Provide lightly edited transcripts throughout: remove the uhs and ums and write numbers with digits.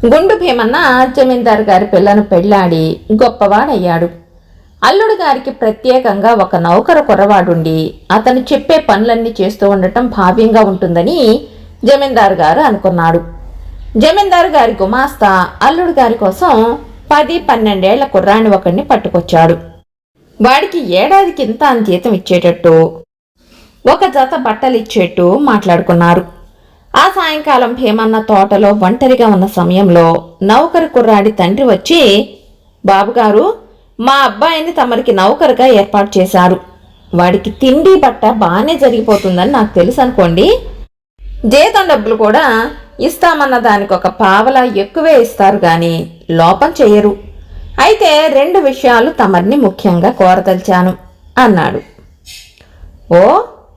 గుండు భీమన్న జమీందారు గారి పిల్లను పెళ్లాడి గొప్పవాడయ్యాడు. అల్లుడు గారికి ప్రత్యేకంగా ఒక నౌకరు కుర్రవాడుండి అతను చెప్పే పనులన్నీ చేస్తూ ఉండటం భావ్యంగా ఉంటుందని జమీందారు గారు అనుకున్నాడు. జమీందారు గారి గుమాస్తా అల్లుడు గారి కోసం 10-12 ఏళ్ల కుర్రాన్ని ఒకడిని పట్టుకొచ్చాడు. వాడికి ఏడాదికి ఇంత అని జీతం ఇచ్చేటట్టు, ఒక జత బట్టలిచ్చేట్టు మాట్లాడుకున్నారు. ఆ సాయంకాలం భీమన్న తోటలో ఒంటరిగా ఉన్న సమయంలో నౌకరు కుర్రాడి తండ్రి వచ్చి, బాబుగారు, మా అబ్బాయిని తమరికి నౌకరుగా ఏర్పాటు చేశారు. వాడికి తిండి బట్ట బాగానే జరిగిపోతుందని నాకు తెలుసు అనుకోండి. జీతం డబ్బులు కూడా ఇస్తామన్న దానికి ఒక పావలా ఎక్కువే ఇస్తారు గాని లోపం చెయ్యరు. అయితే 2 విషయాలు తమరిని ముఖ్యంగా కోరదలిచాను అన్నాడు. ఓ,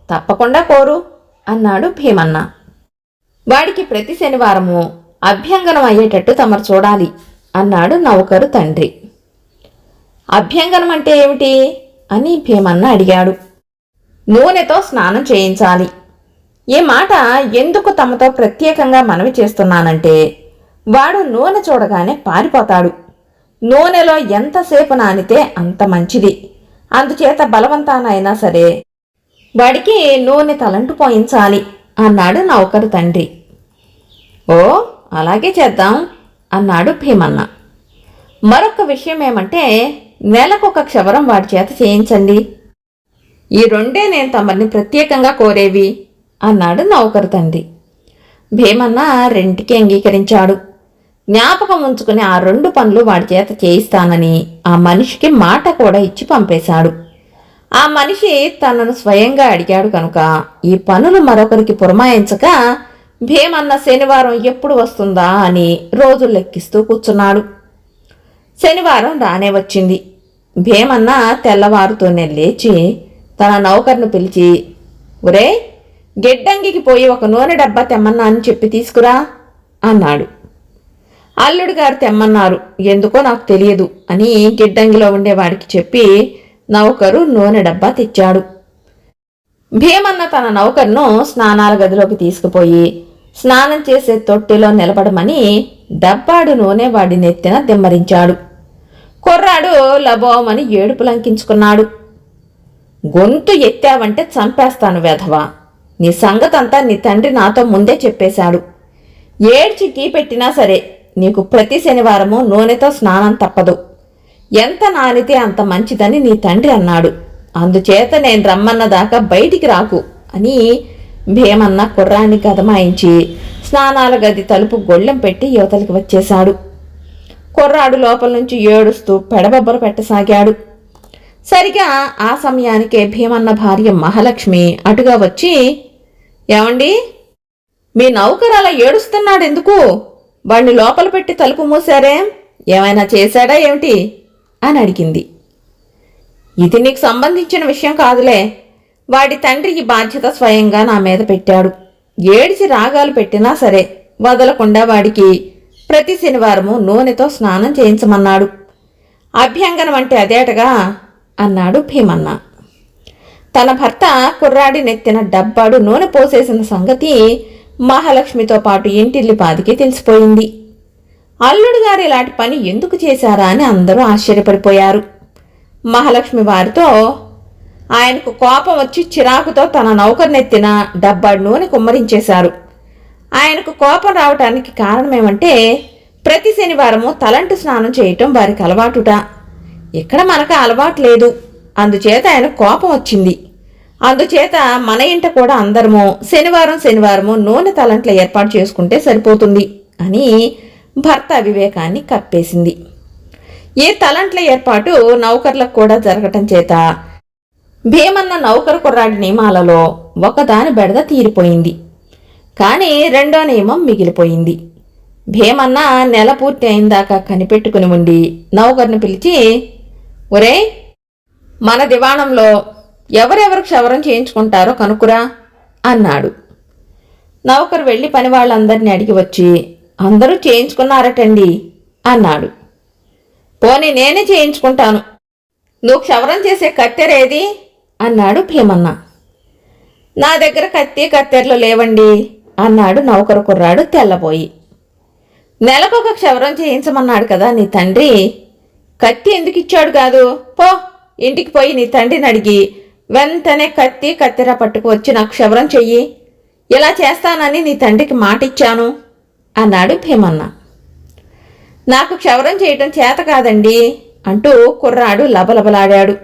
తప్పకుండా కోరు అన్నాడు భీమన్న. వాడికి ప్రతి శనివారము అభ్యంగనం అయ్యేటట్టు తమరు చూడాలి అన్నాడు నౌకరు తండ్రి. అభ్యంగనం అంటే ఏమిటి అని భీమన్న అడిగాడు. నూనెతో స్నానం చేయించాలి. ఈ మాట ఎందుకు తమతో ప్రత్యేకంగా మనవి చేస్తున్నానంటే, వాడు నూనె చూడగానే పారిపోతాడు. నూనెలో ఎంతసేపు నానితే అంత మంచిది. అందుచేత బలవంతానైనా సరే వాడికి నూనె తలంటు పోయించాలి అన్నాడు నౌకరు తండ్రి. ఓ, అలాగే చేద్దాం అన్నాడు భీమన్న. మరొక విషయం ఏమంటే, నెలకొక క్షవరం వాడి చేత చేయించండి. ఈ 2 నేను తమరిని ప్రత్యేకంగా కోరేవి అన్నాడు నౌకరు తండ్రి. భీమన్న 2కి అంగీకరించాడు. జ్ఞాపకం ఉంచుకుని ఆ 2 పనులు వాడి చేత చేయిస్తానని ఆ మనిషికి మాట కూడా ఇచ్చి పంపేశాడు. ఆ మనిషి తనను స్వయంగా అడిగాడు కనుక ఈ పనులు మరొకరికి పురమాయించక భీమన్న శనివారం ఎప్పుడు వస్తుందా అని రోజులు లెక్కిస్తూ కూర్చున్నాడు. శనివారం రానే వచ్చింది. భీమన్న తెల్లవారుతోనే లేచి తన నౌకర్ను పిలిచి, ఒరే, గిడ్డంగికి పోయి ఒక నూనె డబ్బా తెమ్మన్నా అని చెప్పి తీసుకురా అన్నాడు. అల్లుడు గారు తెమ్మన్నారు, ఎందుకో నాకు తెలియదు అని గిడ్డంగిలో ఉండేవాడికి చెప్పి నౌకరు నూనె డబ్బా తెచ్చాడు. భీమన్న తన నౌకర్ను స్నానాల గదిలోకి తీసుకుపోయి స్నానం చేసే తొట్టెలో నిలబడమని డబ్బాడు నూనె వాడి నెత్తిన దిమ్మరించాడు. కుర్రాడు లబోమని ఏడుపు లంకించుకున్నాడు. గొంతు ఎత్తావంటే చంపేస్తాను వెధవా, నీ సంగతంతా నీ తండ్రి నాతో ముందే చెప్పేశాడు. ఏడ్చి టీ పెట్టినా సరే నీకు ప్రతి శనివారము నూనెతో స్నానం తప్పదు. ఎంత నానితే అంత మంచిదని నీ తండ్రి అన్నాడు. అందుచేత నేను రమ్మన్న దాకా బయటికి రాకు అని భీమన్న కుర్రాన్ని గదమాయించి స్నానాల గది తలుపు గొళ్ళెం పెట్టి యువతలకి వచ్చేశాడు. కుర్రాడు లోపల నుంచి ఏడుస్తూ పెడబొబ్బలు పెట్టసాగాడు. సరిగా ఆ సమయానికే భీమన్న భార్య మహాలక్ష్మి అటుగా వచ్చి, ఏమండి, మీ నౌకరు అలా ఏడుస్తున్నాడెందుకు? వాణ్ణి లోపల పెట్టి తలుపు మూసారే, ఏమైనా చేశాడా ఏమిటి అని అడిగింది. ఇది నీకు సంబంధించిన విషయం కాదులే. వాడి తండ్రి ఈ బాధ్యత స్వయంగా నా మీద పెట్టాడు. ఏడిచి రాగాలు పెట్టినా సరే వదలకుండా వాడికి ప్రతి శనివారము నూనెతో స్నానం చేయించమన్నాడు. అభ్యంగనం అంటే అదేటగా అన్నాడు భీమన్న. తన భర్త కుర్రాడి నెత్తిన డబ్బాడు నూనె పోసేసిన సంగతి మహాలక్ష్మితో పాటు ఇంటిల్లిపాదికి తెలిసిపోయింది. అల్లుడు గారు ఇలాంటి పని ఎందుకు చేశారా అని అందరూ ఆశ్చర్యపడిపోయారు. మహాలక్ష్మి వారితో, ఆయనకు కోపం వచ్చి చిరాకుతో తన నౌకర్నెత్తిన డబ్బాడు నూనె కుమ్మరించేశారు. ఆయనకు కోపం రావటానికి కారణమేమంటే, ప్రతి శనివారము తలంటు స్నానం చేయటం వారికి అలవాటుట. ఇక్కడ మనకు అలవాటు లేదు. అందుచేత ఆయన కోపం వచ్చింది. అందుచేత మన ఇంట కూడా అందరము శనివారము నూనె తలంట్ల ఏర్పాటు చేసుకుంటే సరిపోతుంది అని భర్త అవివేకాన్ని కప్పేసింది. ఈ తలంట్ల ఏర్పాటు నౌకర్లకు కూడా జరగటం చేత భీమన్న నౌకరు కుర్రాడి నియమాలలో ఒకదాని బెడద తీరిపోయింది. కానీ 2వ నియమం మిగిలిపోయింది. భీమన్న నెల పూర్తి అయిందాకా కనిపెట్టుకుని ఉండి నౌకర్ని పిలిచి, ఒరే, మన దివాణంలో ఎవరెవరు క్షవరం చేయించుకుంటారో కనుక్కురా అన్నాడు. నౌకరు వెళ్ళి పని వాళ్ళందరినీ అడిగి వచ్చి, అందరూ చేయించుకున్నారటండి అన్నాడు. పోనీ నేనే చేయించుకుంటాను, నువ్వు క్షవరం చేసే కత్తెరేది అన్నాడు భీమన్న. నా దగ్గర కత్తెరలు లేవండి అన్నాడు నౌకరు కుర్రాడు తెల్లబోయి. నెలకొక క్షవరం చేయించమన్నాడు కదా నీ తండ్రి. కత్తి ఎందుకు ఇచ్చాడు కాదు? పో, ఇంటికి పోయి నీ తండ్రిని అడిగి వెంటనే కత్తి కత్తెర పట్టుకు వచ్చి నాకు క్షవరం చెయ్యి. ఇలా చేస్తానని నీ తండ్రికి మాట ఇచ్చాను అన్నాడు భీమన్న. నాకు క్షవరం చేయటం చేత కాదండి అంటూ కుర్రాడు లబలబలాడాడు.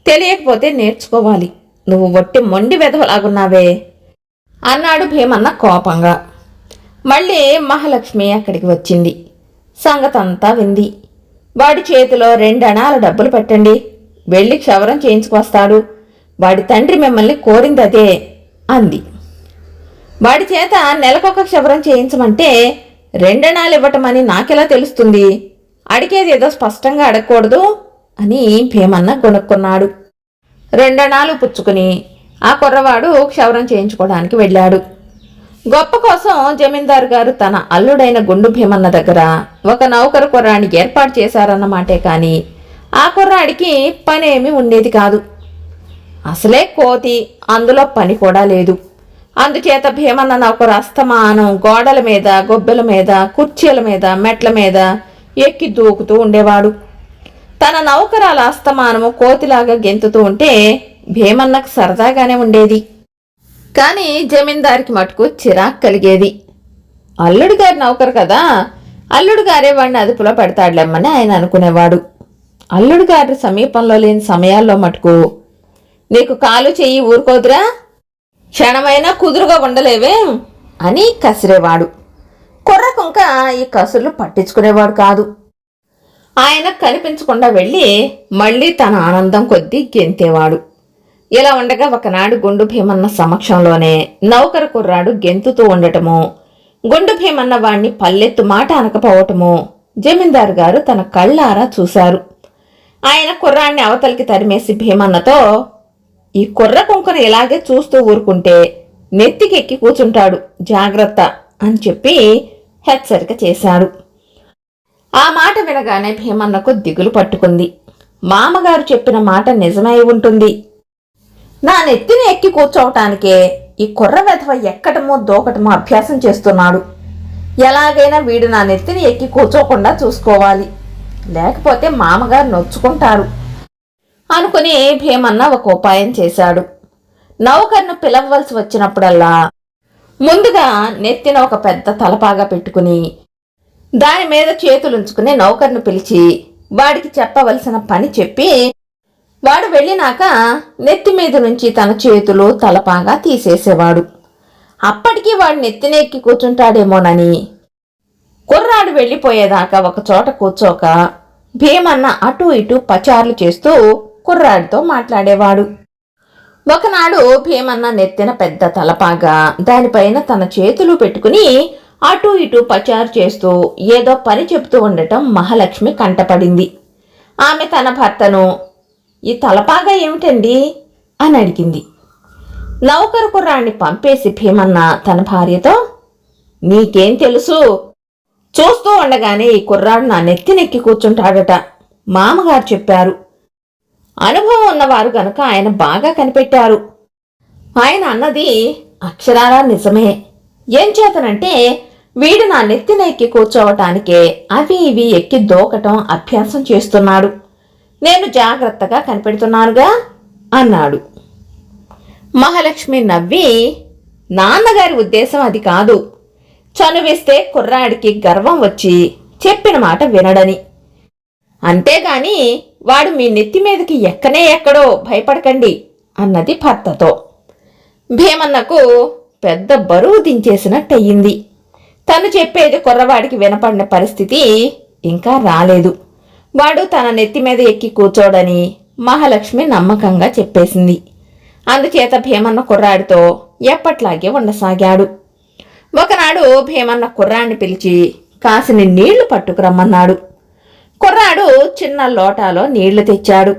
తెలియకపోతే నేర్చుకోవాలి, నువ్వు వట్టి మొండి వెధవలాగున్నావే అన్నాడు భీమన్న కోపంగా. మళ్ళీ మహాలక్ష్మి అక్కడికి వచ్చింది. సంగతంతా వింది. వాడి చేతిలో 2 అణాల డబ్బులు పెట్టండి, వెళ్ళి క్షవరం చేయించుకొస్తాడు. వాడి తండ్రి మిమ్మల్ని కోరింది అదే అంది. వాడి చేత నెలకొక క్షవరం చేయించమంటే 2 అణాలు ఇవ్వటమని నాకెలా తెలుస్తుంది? అడిగేది ఏదో స్పష్టంగా అడగకూడదు అని భీమన్న గొనుక్కున్నాడు. 2 అణాలు పుచ్చుకుని ఆ కుర్రవాడు క్షవరం చేయించుకోవడానికి వెళ్ళాడు. గొప్ప కోసం జమీందారు గారు తన అల్లుడైన గుండు భీమన్న దగ్గర ఒక నౌకరు కుర్రాన్ని ఏర్పాటు చేశారన్నమాటే కాని ఆ కుర్రాడికి పనేమీ ఉండేది కాదు. అసలే కోతి, అందులో పని కూడా లేదు. అందుచేత భీమన్న నౌకరు అస్తమానం గోడల మీద, గొబ్బెల మీద, కుర్చీల మీద, మెట్ల మీద ఎక్కి దూకుతూ ఉండేవాడు. తన నౌకరాల అస్తమానము కోతిలాగా గెంతుతూ ఉంటే భీమన్నకు సరదాగానే ఉండేది. కానీ జమీందారికి మటుకు చిరాకు కలిగేది. అల్లుడు గారి నౌకరు కదా, అల్లుడు గారే వాడిని అదుపులో పెడతాడులేమ్మని ఆయన అనుకునేవాడు. అల్లుడు గారి సమీపంలో లేని సమయాల్లో మటుకు నీకు కాలు చెయ్యి ఊరుకోదురా, క్షణమైనా కుదురుగా ఉండలేవేం అని కసిరేవాడు. కుర్రకుంక ఈ కసుర్లు పట్టించుకునేవాడు కాదు. ఆయన కనిపించకుండా వెళ్ళి మళ్ళీ తన ఆనందం కొద్దీ గెంతేవాడు. ఇలా ఉండగా ఒకనాడు గుండు భీమన్న సమక్షంలోనే నౌకరు కుర్రాడు గెంతుతూ ఉండటము, గుండు భీమన్న వాణ్ణి పల్లెత్తు మాట అనకపోవటము జమీందారు గారు తన కళ్ళారా చూశారు. ఆయన కుర్రాన్ని అవతలికి తరిమేసి భీమన్నతో, ఈ కుర్ర కుంకును ఇలాగే చూస్తూ ఊరుకుంటే నెత్తికెక్కి కూర్చుంటాడు, జాగ్రత్త అని చెప్పి హెచ్చరిక చేశాడు. ఆ మాట వినగానే భీమన్నకు దిగులు పట్టుకుంది. మామగారు చెప్పిన మాట నిజమై ఉంటుంది. నా నెత్తిని ఎక్కి కూర్చోవటానికే ఈ కుర్ర వెధవ ఎక్కటమో దూకటమో అభ్యాసం చేస్తున్నాడు. ఎలాగైనా వీడు నా నెత్తిని ఎక్కి కూర్చోకుండా చూసుకోవాలి, లేకపోతే మామగారు నొచ్చుకుంటారు అనుకుని భీమన్న ఒక ఉపాయం చేశాడు. నౌకర్ను పిలవవలసి వచ్చినప్పుడల్లా ముందుగా నెత్తిన ఒక పెద్ద తలపాగా పెట్టుకుని దాని మీద చేతులుంచుకుని నౌకర్ను పిలిచి వాడికి చెప్పవలసిన పని చెప్పి వాడు వెళ్ళినాక నెత్తి మీద నుంచి తన చేతులు తలపాగా తీసేసేవాడు. అప్పటికీ వాడు నెత్తినెక్కి కూర్చుంటాడేమోనని కుర్రాడు వెళ్ళిపోయేదాకా ఒక చోట కూర్చోక భీమన్న అటూ ఇటూ పచార్లు చేస్తూ కుర్రాడితో మాట్లాడేవాడు. ఒకనాడు భీమన్న నెత్తిన పెద్ద తలపాగా, దానిపైన తన చేతులు పెట్టుకుని అటూ ఇటూ పచారు చేస్తూ ఏదో పని చెబుతూ ఉండటం మహాలక్ష్మి కంటపడింది. ఆమె తన భర్తను, ఈ తలపాగా ఏమిటండి అని అడిగింది. నౌకరు కుర్రాన్ని పంపేసి భీమన్న తన భార్యతో, నీకేం తెలుసు, చూస్తూ ఉండగానే ఈ కుర్రాడు నా నెత్తినెక్కి కూర్చుంటాడట, మామగారు చెప్పారు. అనుభవం ఉన్నవారు గనుక ఆయన బాగా కనిపెట్టారు. ఆయన అన్నది అక్షరాలా నిజమే. ఏం చేతనంటే వీడు నా నెత్తినెక్కి కూర్చోవటానికే అవి ఇవి ఎక్కి దూకటం అభ్యాసం చేస్తున్నాడు. నేను జాగ్రత్తగా కనిపెడుతున్నానుగా అన్నాడు. మహాలక్ష్మి నవ్వి, నాన్నగారి ఉద్దేశం అది కాదు, చనువిస్తే కుర్రాడికి గర్వం వచ్చి చెప్పిన మాట వినడని. అంతేగాని వాడు మీ నెత్తి మీదకి ఎక్కనే ఎక్కడో భయపడకండి అన్నది భర్తతో. భీమన్నకు పెద్ద బరువు దించేసినట్టయింది. తను చెప్పేది కుర్రవాడికి వినపడిన పరిస్థితి ఇంకా రాలేదు. వాడు తన నెత్తి మీద ఎక్కి కూర్చోడని మహాలక్ష్మి నమ్మకంగా చెప్పేసింది. అందుచేత భీమన్న కుర్రాడితో ఎప్పట్లాగే ఉండసాగాడు. ఒకనాడు భీమన్న కుర్రాడిని పిలిచి కాసిని నీళ్లు పట్టుకురమ్మన్నాడు. కుర్రాడు చిన్న లోటాలో నీళ్లు తెచ్చాడు.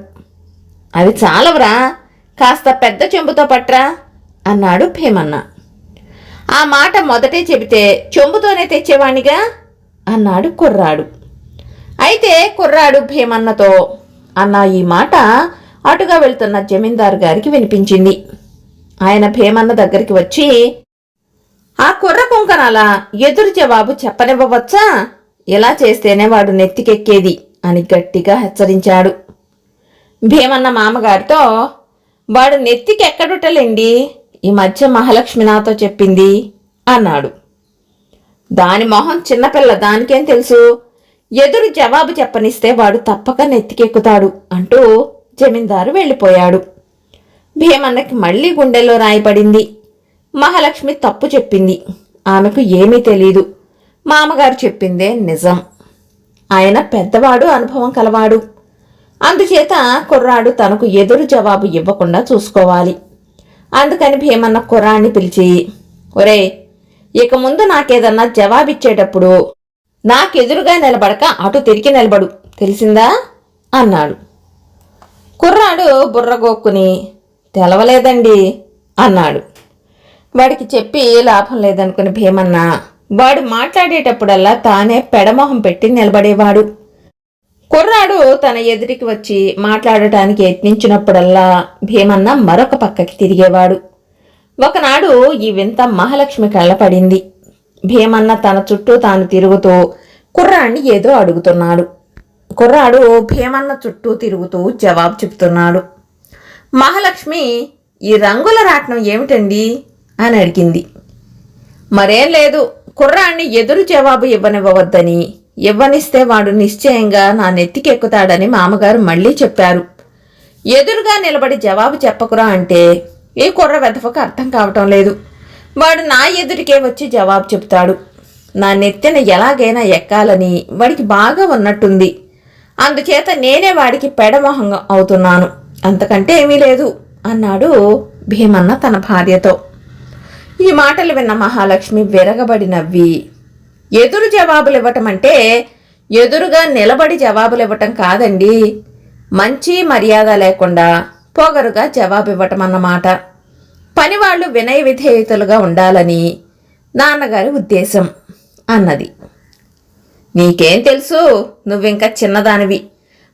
అవి చాలవరా, కాస్త పెద్ద చెంబుతో పట్రా అన్నాడు భీమన్న. ఆ మాట మొదటే చెబితే చెంబుతోనే తెచ్చేవాణిగా అన్నాడు కుర్రాడు. అయితే కుర్రాడు భీమన్నతో అన్న ఈ మాట అటుగా వెళ్తున్న జమీందారు గారికి వినిపించింది. ఆయన భీమన్న దగ్గరికి వచ్చి, ఆ కుర్ర కుంకనల ఎదురు జవాబు చెప్పనివ్వవచ్చా? ఇలా చేస్తేనే వాడు నెత్తికెక్కేది అని గట్టిగా హెచ్చరించాడు. భీమన్న మామగారితో, వాడు నెత్తికెక్కడుటలేండి, ఈ మధ్య మహాలక్ష్మి నాతో చెప్పింది అన్నాడు. దాని మొహం చిన్నపిల్ల, దానికేం తెలుసు, ఎదురు జవాబు చెప్పనిస్తే వాడు తప్పక నెత్తికెక్కుతాడు అంటూ జమీందారు వెళ్ళిపోయాడు. భీమన్నకి మళ్లీ గుండెల్లో రాయపడింది. మహాలక్ష్మి తప్పు చెప్పింది, ఆమెకు ఏమీ తెలీదు, మామగారు చెప్పిందే నిజం. ఆయన పెద్దవాడు, అనుభవం కలవాడు. అందుచేత కుర్రాడు తనకు ఎదురు జవాబు ఇవ్వకుండా చూసుకోవాలి. అందుకని భీమన్న కుర్రాన్ని పిలిచి, ఒరే, ఇక ముందు నాకేదన్నా జవాబిచ్చేటప్పుడు నాకెదురుగా నిలబడక అటు తిరిగి నిలబడు, తెలిసిందా అన్నాడు. కుర్రాడు బుర్రగోక్కుని, తెలవలేదండి అన్నాడు. వాడికి చెప్పి లాభం లేదనుకుని భీమన్న వాడు మాట్లాడేటప్పుడల్లా తానే పెడమొహం పెట్టి నిలబడేవాడు. కుర్రాడు తన ఎదురికి వచ్చి మాట్లాడటానికి యత్నించినప్పుడల్లా భీమన్న మరొక పక్కకి తిరిగేవాడు. ఒకనాడు ఈ వింత మహాలక్ష్మి కళ్ళపడింది. భీమన్న తన చుట్టూ తాను తిరుగుతూ కుర్రాన్ని ఏదో అడుగుతున్నాడు. కుర్రాడు భీమన్న చుట్టూ తిరుగుతూ జవాబు చెప్తున్నాడు. మహాలక్ష్మి, ఈ రంగుల రాట్నం ఏమిటండి అని అడిగింది. మరేం లేదు, కుర్రాన్ని ఎదురు జవాబు ఇవ్వనివ్వవద్దని, ఇవ్వనిస్తే వాడు నిశ్చయంగా నా నెత్తికెక్కుతాడని మామగారు మళ్లీ చెప్పారు. ఎదురుగా నిలబడి జవాబు చెప్పకురా అంటే ఈ కుర్ర వెధవకు అర్థం కావటం లేదు. వాడు నా ఎదురికే వచ్చి జవాబు చెప్తాడు. నా నెత్తిన ఎలాగైనా ఎక్కాలని వాడికి బాగా ఉన్నట్టుంది. అందుచేత నేనే వాడికి పెడమొహంగా అవుతున్నాను, అంతకంటే ఏమీ లేదు అన్నాడు భీమన్న తన భార్యతో. ఈ మాటలు విన్న మహాలక్ష్మి విరగబడి నవ్వి, ఎదురు జవాబులు ఇవ్వటం అంటే ఎదురుగా నిలబడి జవాబులు ఇవ్వటం కాదండి, మంచి మర్యాద లేకుండా పొగరుగా జవాబు ఇవ్వటం అన్నమాట. పనివాళ్లు వినయ విధేయతలుగా ఉండాలని నాన్నగారి ఉద్దేశం అన్నది. నీకేం తెలుసు, నువ్వింకా చిన్నదానివి,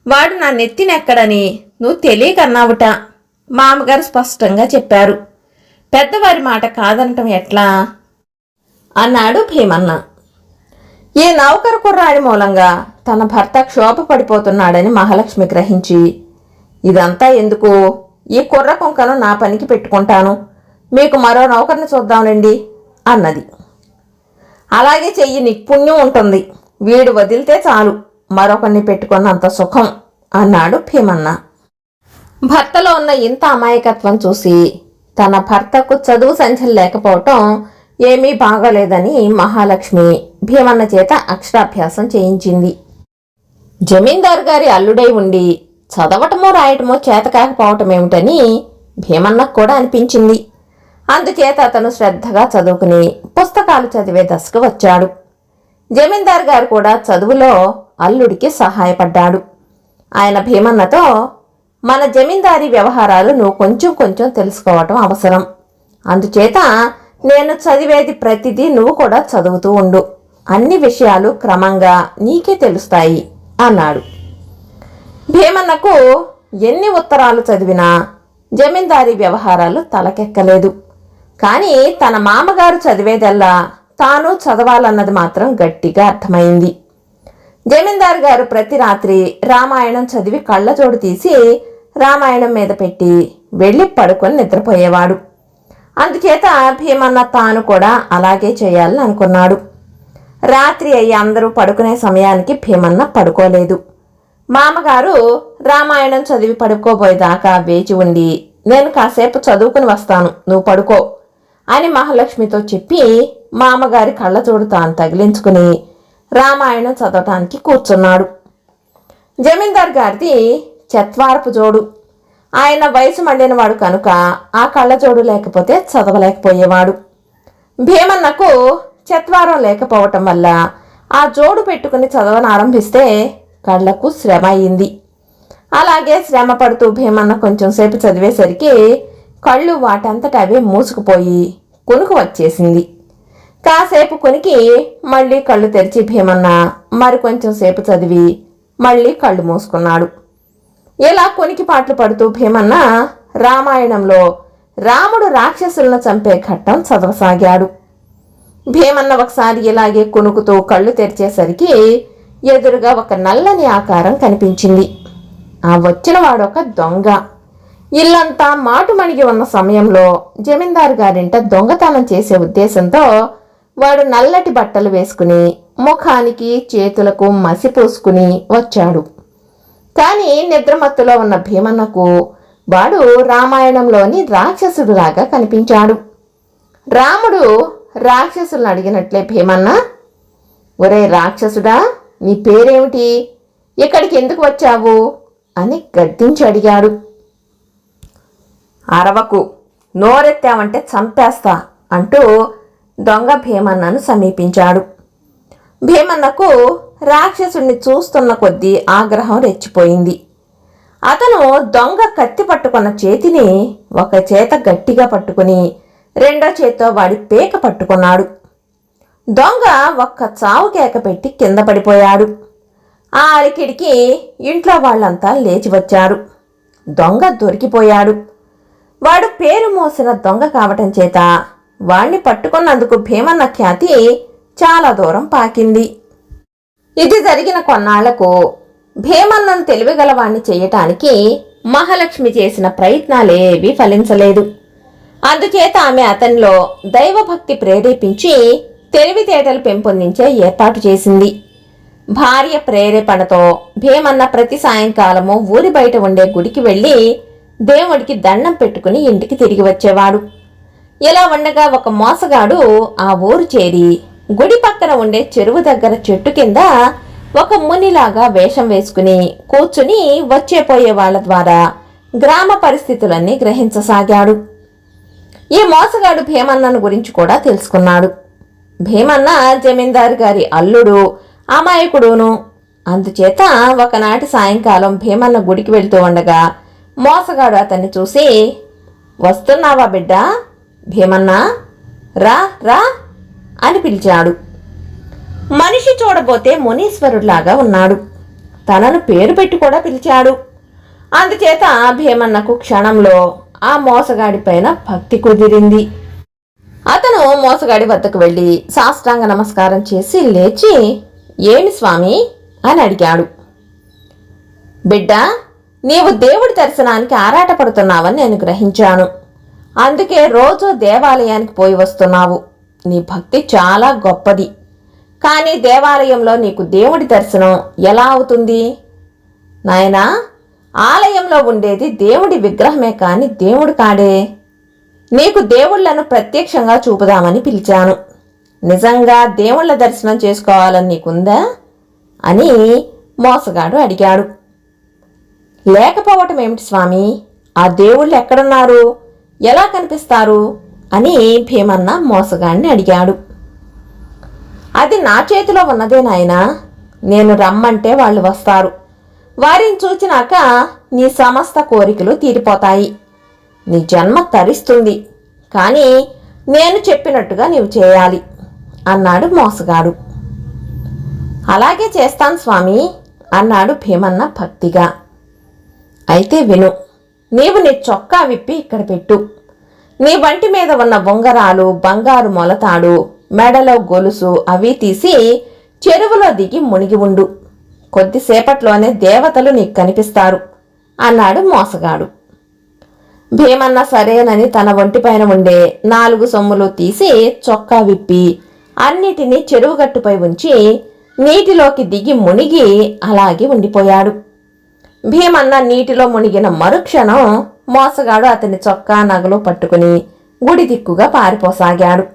వాడు నా నెత్తినెక్కడని నువ్వు తెలియకన్నావుట, మామగారు స్పష్టంగా చెప్పారు. పెద్దవారి మాట కాదనటం ఎట్లా అన్నాడు భీమన్న. ఈ నౌకరు కుర్రాడి మూలంగా తన భర్త క్షోభ పడిపోతున్నాడని మహాలక్ష్మి గ్రహించి, ఇదంతా ఎందుకు, ఈ కుర్ర కుంకను నా పనికి పెట్టుకుంటాను, మీకు మరో నౌకర్ని చూద్దాంలేండి అన్నది. అలాగే చెయ్యి, నీకు పుణ్యం ఉంటుంది, వీడు వదిలితే చాలు, మరొకరిని పెట్టుకున్నంత సుఖం అన్నాడు భీమన్న. భర్తలో ఉన్న ఇంత అమాయకత్వం చూసి తన భర్తకు చదువు సంచలు లేకపోవటం ఏమీ బాగోలేదని మహాలక్ష్మి భీమన్న చేత అక్షరాభ్యాసం చేయించింది. జమీందారు గారి అల్లుడై ఉండి చదవటమో రాయటమో చేతకాకపోవటమేమిటని భీమన్నకు కూడా అనిపించింది. అందుచేత అతను శ్రద్ధగా చదువుకుని పుస్తకాలు చదివే దశకు వచ్చాడు. జమీందారు గారు కూడా చదువులో అల్లుడికి సహాయపడ్డాడు. ఆయన భీమన్నతో, మన జమీందారీ వ్యవహారాలు నువ్వు కొంచెం కొంచెం తెలుసుకోవటం అవసరం, అందుచేత నేను చదివేది ప్రతిదీ నువ్వు కూడా చదువుతూ ఉండు, అన్ని విషయాలు క్రమంగా నీకే తెలుస్తాయి అన్నాడు. భీమన్నకు ఎన్ని ఉత్తరాలు చదివినా జమీందారీ వ్యవహారాలు తలకెక్కలేదు. కానీ తన మామగారు చదివేదల్లా తాను చదవాలన్నది మాత్రం గట్టిగా అర్థమైంది. జమీందారు గారు ప్రతి రాత్రి రామాయణం చదివి కళ్ళజోడు తీసి రామాయణం మీద పెట్టి వెళ్ళి పడుకొని నిద్రపోయేవాడు. అందుచేత భీమన్న తాను కూడా అలాగే చేయాలని అనుకున్నాడు. రాత్రి అయ్యి అందరూ పడుకునే సమయానికి భీమన్న పడుకోలేదు. మామగారు రామాయణం చదివి పడుకోబోయేదాకా వేచి ఉండి, నేను కాసేపు చదువుకుని వస్తాను, నువ్వు పడుకో అని మహాలక్ష్మితో చెప్పి మామగారి కళ్ళజోడు తాను తగిలించుకుని రామాయణం చదవటానికి కూర్చున్నాడు. జమీందార్ గారిది చత్వారపు జోడు. ఆయన వయసు మళ్ళినవాడు కనుక ఆ కళ్ళజోడు లేకపోతే చదవలేకపోయేవాడు. భీమన్నకు చత్వారం లేకపోవటం వల్ల ఆ జోడు పెట్టుకుని చదవనారంభిస్తే కళ్లకు శ్రమ అయింది. అలాగే శ్రమ పడుతూ భీమన్న కొంచెం సేపు చదివేసరికి కళ్ళు వాటంతట అవే మూసుకుపోయి కునుకు వచ్చేసింది. కాసేపు కునికి మళ్ళీ కళ్ళు తెరిచి భీమన్న మరికొంచెం సేపు చదివి మళ్ళీ కళ్ళు మూసుకున్నాడు. ఇలా కునికి పాటలు పడుతూ భీమన్న రామాయణంలో రాముడు రాక్షసులను చంపే ఘట్టం చదవసాగాడు. భీమన్న ఒకసారి ఇలాగే కునుకుతూ కళ్ళు తెరిచేసరికి ఎదురుగా ఒక నల్లని ఆకారం కనిపించింది. ఆ వచ్చిన వాడొక దొంగ. ఇల్లంతా మాటుమణిగి ఉన్న సమయంలో జమీందారు గారింట దొంగతనం చేసే ఉద్దేశంతో వాడు నల్లటి బట్టలు వేసుకుని ముఖానికి చేతులకు మసి పూసుకుని వచ్చాడు. కానీ నిద్రమత్తులో ఉన్న భీమన్నకు వాడు రామాయణంలోని రాక్షసుడులాగా కనిపించాడు. రాముడు రాక్షసులను అడిగినట్లే భీమన్న, ఒరే రాక్షసుడా, నీ పేరేమిటి, ఇక్కడికి ఎందుకు వచ్చావు అని గద్దించి అడిగాడు. అరవకు, నోరెత్తావంటే చంపేస్తా అంటూ దొంగ భీమన్నను సమీపించాడు. భీమన్నకు రాక్షసుడిని చూస్తున్న కొద్దీ ఆగ్రహం రెచ్చిపోయింది. అతను దొంగ కత్తి పట్టుకున్న చేతిని ఒక చేత గట్టిగా పట్టుకుని రెండో చేత్తో వాడి పేక పట్టుకున్నాడు. దొంగ ఒక్క చావు కేక పెట్టి కింద పడిపోయాడు. ఆ అలికిడికి ఇంట్లో వాళ్ళంతా లేచి వచ్చారు. దొంగ దొరికిపోయాడు. వాడు పేరు మోసిన దొంగ కావటం చేత వాణ్ణి పట్టుకున్నందుకు భీమన్న ఖ్యాతి చాలా దూరం పాకింది. ఇది జరిగిన కొన్నాళ్లకు భీమన్నను తెలివిగలవాణ్ణి చెయ్యటానికి మహాలక్ష్మి చేసిన ప్రయత్నాలేవీ ఫలించలేదు. అందుచేత ఆమె అతనిలో దైవభక్తి ప్రేరేపించి తెలివితేటలు పెంపొందించే ఏర్పాటు చేసింది. భార్య ప్రేరేపణతో భీమన్న ప్రతి సాయంకాలము ఊరి బయట ఉండే గుడికి వెళ్ళి దేవుడికి దండం పెట్టుకుని ఇంటికి తిరిగి వచ్చేవాడు. ఇలా ఉండగా ఒక మోసగాడు ఆ ఊరు చేరి గుడి పక్కన ఉండే చెరువు దగ్గర చెట్టు కింద ఒక మునిలాగా వేషం వేసుకుని కూర్చుని వచ్చేపోయే వాళ్ల ద్వారా గ్రామ పరిస్థితులన్నీ గ్రహించసాగాడు. ఈ మోసగాడు భీమన్నను గురించి కూడా తెలుసుకున్నాడు. భీమన్న జమీందారు గారి అల్లుడు, అమాయకుడును. అందుచేత ఒకనాటి సాయంకాలం భీమన్న గుడికి వెళ్తూ ఉండగా మోసగాడు అతన్ని చూసి, వస్తున్నావా బిడ్డ, భీమన్నా, రా రా అని పిలిచాడు. మనిషి చూడబోతే మునీశ్వరుడిలాగా ఉన్నాడు. తనను పేరు పెట్టి కూడా పిలిచాడు. అందుచేత భీమన్నకు క్షణంలో ఆ మోసగాడి పైన భక్తి కుదిరింది. అతను మోసగాడి వద్దకు వెళ్ళి సాష్టాంగ నమస్కారం చేసి లేచి, ఏమి స్వామి అని అడిగాడు. బిడ్డ, నీవు దేవుడి దర్శనానికి ఆరాటపడుతున్నావని నేను గ్రహించాను. అందుకే రోజూ దేవాలయానికి పోయి వస్తున్నావు. నీ భక్తి చాలా గొప్పది. కానీ దేవాలయంలో నీకు దేవుడి దర్శనం ఎలా అవుతుంది? నాయనా, ఆలయంలో ఉండేది దేవుడి విగ్రహమే కాని దేవుడు కాడే. నీకు దేవుళ్లను ప్రత్యక్షంగా చూపుదామని పిలిచాను. నిజంగా దేవుళ్ల దర్శనం చేసుకోవాలని నీకుందా అని మోసగాడు అడిగాడు. లేకపోవటం ఏమిటి స్వామి, ఆ దేవుళ్ళు ఎక్కడున్నారు, ఎలా కనిపిస్తారు అని భీమన్న మోసగాడిని అడిగాడు. అది నా చేతిలో ఉన్నదే నాయనా. నేను రమ్మంటే వాళ్ళు వస్తారు. వారిని చూచినాక నీ సమస్త కోరికలు తీరిపోతాయి. నీ జన్మ తరిస్తుంది. కానీ నేను చెప్పినట్టుగా నీవు చేయాలి అన్నాడు మోసగాడు. అలాగే చేస్తాను స్వామి అన్నాడు భీమన్న భక్తిగా. అయితే విను, నీవు నీ చొక్కా విప్పి ఇక్కడ పెట్టు. నీ వంటి మీద ఉన్న బొంగరాలు, బంగారు మొలతాడు, మెడలో గొలుసు అవి తీసి చెరువులో దిగి మునిగి ఉండు. కొద్దిసేపట్లోనే దేవతలు నీకు కనిపిస్తారు అన్నాడు మోసగాడు. భీమన్న సరేనని తన ఒంటిపైన ఉండే 4 సొమ్ములు తీసి చొక్కా విప్పి అన్నిటినీ చెరువుగట్టుపై ఉంచి నీటిలోకి దిగి మునిగి అలాగే ఉండిపోయాడు. భీమన్న నీటిలో మునిగిన మరుక్షణం మోసగాడు అతని చొక్కా నగలు పట్టుకుని గుడి దిక్కుగా పారిపోసాగాడు.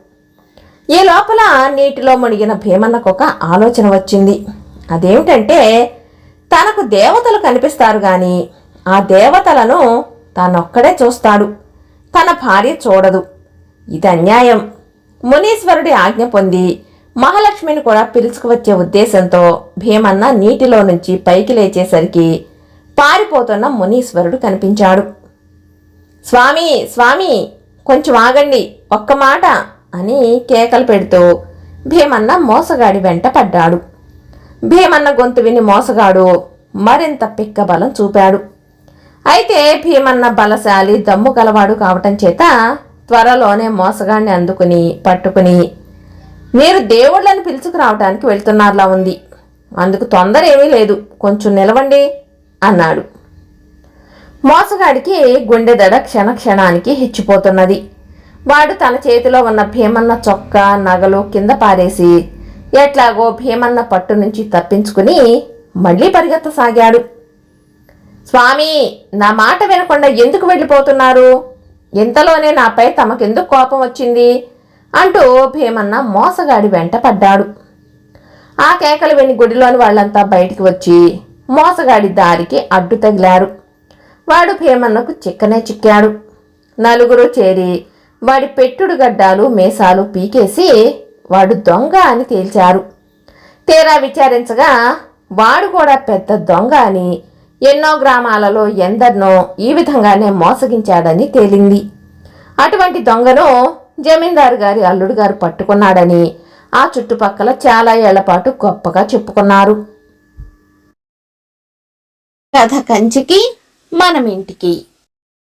ఈ లోపల నీటిలో మునిగిన భీమన్నకొక ఆలోచన వచ్చింది. అదేమిటంటే, తనకు దేవతలు కనిపిస్తారు గాని ఆ దేవతలను తానొక్కడే చూస్తాడు, తన భార్య చూడదు. ఇది అన్యాయం. మునీశ్వరుడి ఆజ్ఞ పొంది మహాలక్ష్మిని కూడా పిలుచుకువచ్చే ఉద్దేశంతో భీమన్న నీటిలో నుంచి పైకి లేచేసరికి పారిపోతున్న మునీశ్వరుడు కనిపించాడు. స్వామి, స్వామి, కొంచెం ఆగండి, ఒక్క మాట అని కేకలు పెడుతూ భీమన్న మోసగాడి వెంట పడ్డాడు. భీమన్న గొంతు విని మోసగాడు మరింత పిక్కబలం చూపాడు. అయితే భీమన్న బలశాలి, దమ్ము గలవాడు కావటం చేత త్వరలోనే మోసగాడిని అందుకుని పట్టుకుని మీరు దేవుళ్ళని పిలుచుకురావడానికి వెళ్తున్నారులా ఉంది. అందుకు తొందర ఏమీ లేదు, కొంచెం నిలవండి అన్నాడు. మోసగాడికి గుండె దడ క్షణానికి హెచ్చిపోతున్నది. వాడు తన చేతిలో ఉన్న భీమన్న చొక్కా నగలు కింద పారేసి ఎట్లాగో భీమన్న పట్టు నుంచి తప్పించుకుని మళ్ళీ పరిగెత్తసాగాడు. స్వామి, నా మాట వినకుండా ఎందుకు వెళ్ళిపోతున్నారు? ఇంతలోనే నాపై తమకెందుకు కోపం వచ్చింది అంటూ భీమన్న మోసగాడి వెంట పడ్డాడు. ఆ కేకలు విని గుడిలోని వాళ్ళంతా బయటికి వచ్చి మోసగాడి దారికి అడ్డు తగిలారు. వాడు భీమన్నకు చిక్కనే చిక్కాడు. నలుగురు చేరి వాడి పెట్టుడు గడ్డాలు మీసాలు పీకేసి వాడు దొంగ అని తేల్చారు. తీరా విచారించగా వాడు కూడా పెద్ద దొంగ అని, ఎన్నో గ్రామాలలో ఎందరినో ఈ విధంగానే మోసగించాడని తేలింది. అటువంటి దొంగను జమీందారు గారి అల్లుడు గారు పట్టుకున్నాడని ఆ చుట్టుపక్కల చాలా ఏళ్లపాటు గొప్పగా చెప్పుకున్నారు. కథ కంచికి మనమింటికి.